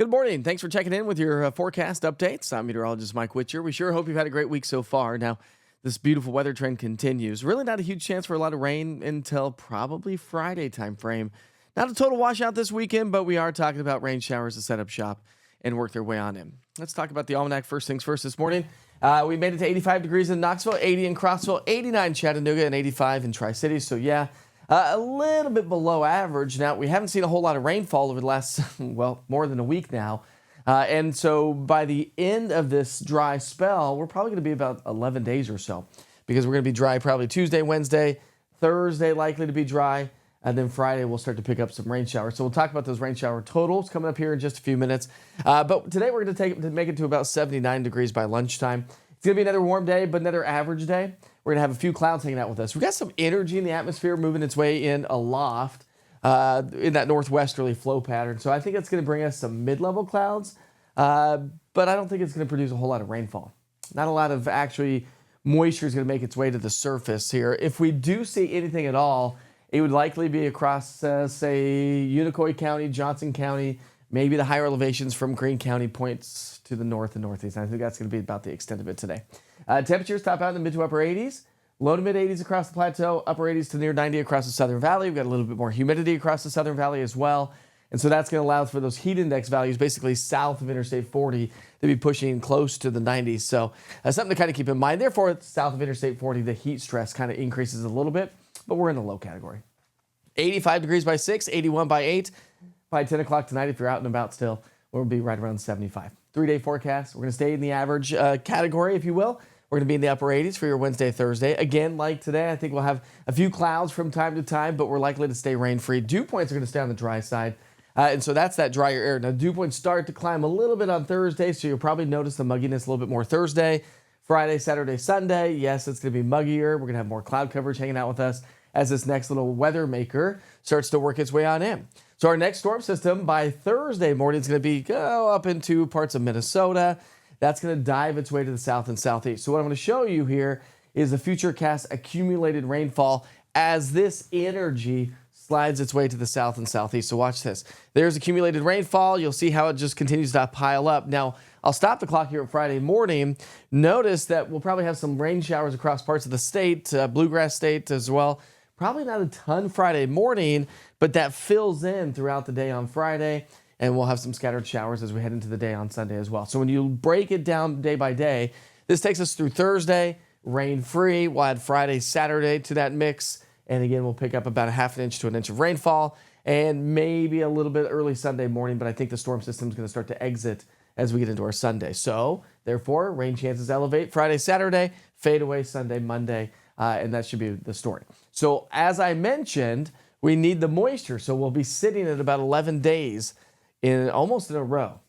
Good morning. Thanks for checking in with your forecast updates. I'm meteorologist Mike Witcher. We sure hope you've had a great week so far. Now, this beautiful weather trend continues. Really not a huge chance for a lot of rain until probably Friday time frame. Not a total washout this weekend, but we are talking about rain showers to set up shop and work their way on in. Let's talk about the almanac first things first this morning. We made it to 85 degrees in Knoxville, 80 in Crossville, 89 in Chattanooga, and 85 in Tri-Cities. So yeah, a little bit below average. Now, we haven't seen a whole lot of rainfall over the last, well, more than a week now. And so by the end of this dry spell, we're probably going to be about 11 days or so because we're going to be dry probably Tuesday, Wednesday, Thursday likely to be dry, and then Friday we'll start to pick up some rain showers. So we'll talk about those rain shower totals coming up here in just a few minutes. But today we're going to make it to about 79 degrees by lunchtime. It's going to be another warm day, but another average day. We're going to have a few clouds hanging out with us. We've got some energy in the atmosphere moving its way in aloft in that northwesterly flow pattern. So I think it's going to bring us some mid-level clouds, but I don't think it's going to produce a whole lot of rainfall. Not a lot of actually moisture is going to make its way to the surface here. If we do see anything at all, it would likely be across, say, Unicoi County, Johnson County, maybe the higher elevations from Greene County points to the north and northeast. I think that's going to be about the extent of it today. Temperatures top out in the mid to upper 80s, low to mid 80s across the plateau, upper 80s to near 90 across the Southern Valley. We've got a little bit more humidity across the Southern Valley as well. And so that's going to allow for those heat index values basically south of Interstate 40 to be pushing close to the 90s. So something to kind of keep in mind. Therefore, south of Interstate 40, the heat stress kind of increases a little bit, but we're in the low category. 85 degrees by 6, 81 by 8. By 10 o'clock tonight, if you're out and about still, we'll be right around 75. 3-day forecast. We're going to stay in the average category, if you will. We're going to be in the upper 80s for your Wednesday, Thursday. Again, like today, I think we'll have a few clouds from time to time, but we're likely to stay rain-free. Dew points are going to stay on the dry side. And so that's that drier air. Now, dew points start to climb a little bit on Thursday, so you'll probably notice the mugginess a little bit more Thursday. Friday, Saturday, Sunday, yes, it's going to be muggier. We're going to have more cloud coverage hanging out with us as this next little weather maker starts to work its way on in. So our next storm system by Thursday morning is going to go up into parts of Minnesota. That's going to dive its way to the south and southeast. So what I'm going to show you here is the futurecast accumulated rainfall as this energy slides its way to the south and southeast. So watch this. There's accumulated rainfall. You'll see how it just continues to pile up. Now, I'll stop the clock here at Friday morning. Notice that we'll probably have some rain showers across parts of the state, Bluegrass State as well. Probably not a ton Friday morning, but that fills in throughout the day on Friday, and we'll have some scattered showers as we head into the day on Sunday as well. So when you break it down day by day, this takes us through Thursday, rain-free. We'll add Friday, Saturday to that mix, and again, we'll pick up about a half an inch to an inch of rainfall, and maybe a little bit early Sunday morning, but I think the storm system is going to start to exit as we get into our Sunday. So, therefore, rain chances elevate Friday, Saturday, fade away Sunday, Monday, and that should be the story. So as I mentioned, we need the moisture. So we'll be sitting at about 11 days almost in a row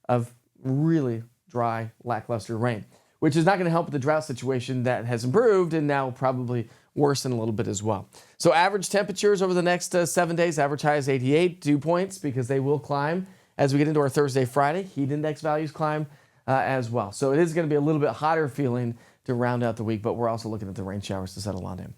of really dry, lackluster rain, which is not going to help with the drought situation that has improved and now probably worsen a little bit as well. So average temperatures over the next 7 days, average high is 88 dew points because they will climb as we get into our Thursday, Friday. Heat index values climb as well. So it is going to be a little bit hotter feeling to round out the week, but we're also looking at the rain showers to settle on in.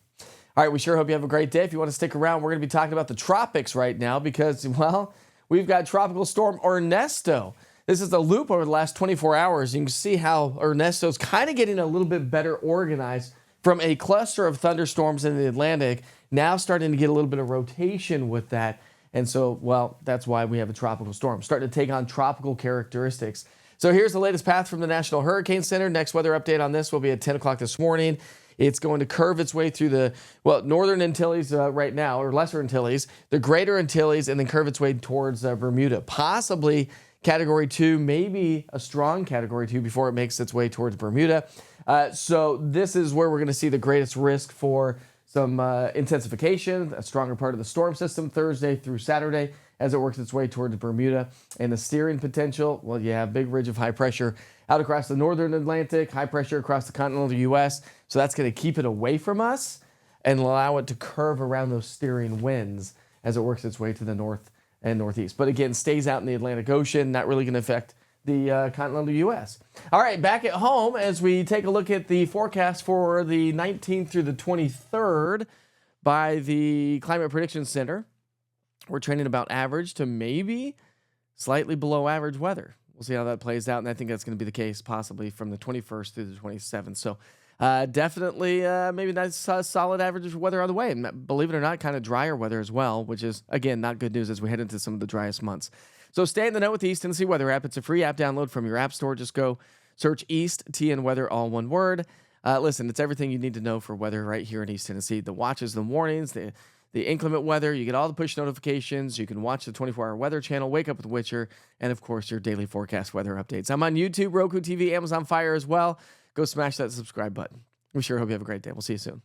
All right, we sure hope you have a great day. If you want to stick around, we're going to be talking about the tropics right now because, well, we've got Tropical Storm Ernesto. This is a loop over the last 24 hours. You can see how Ernesto's kind of getting a little bit better organized from a cluster of thunderstorms in the Atlantic, now starting to get a little bit of rotation with that. And so, well, that's why we have a tropical storm, starting to take on tropical characteristics. So here's the latest path from the National Hurricane Center. Next weather update on this will be at 10 o'clock this morning. It's going to curve its way through the, northern Antilles right now, or lesser Antilles, the greater Antilles, and then curve its way towards Bermuda. Possibly Category 2, maybe a strong Category 2 before it makes its way towards Bermuda. So this is where we're going to see the greatest risk for some intensification, a stronger part of the storm system Thursday through Saturday as it works its way towards Bermuda. And the steering potential, well, you have a big ridge of high pressure out across the northern Atlantic, high pressure across the continental U.S. So that's going to keep it away from us and allow it to curve around those steering winds as it works its way to the north and northeast. But again, stays out in the Atlantic Ocean, not really going to affect the continental U.S. All right, back at home as we take a look at the forecast for the 19th through the 23rd by the Climate Prediction Center. we're trending about average to maybe slightly below average weather. We'll see how that plays out, and I think that's going to be the case possibly from the 21st through the 27th. So definitely maybe nice solid average weather on the way. And believe it or not, kind of drier weather as well, which is, again, not good news as we head into some of the driest months. So stay in the know with the East Tennessee Weather app. It's a free app download from your app store. Just go search East TN Weather, all one word. Listen, it's everything you need to know for weather right here in East Tennessee. The watches, the warnings, the inclement weather. You get all the push notifications. You can watch the 24-hour weather channel, Wake Up with Witcher, and, of course, your daily forecast weather updates. I'm on YouTube, Roku TV, Amazon Fire as well. Go smash that subscribe button. We sure hope you have a great day. We'll see you soon.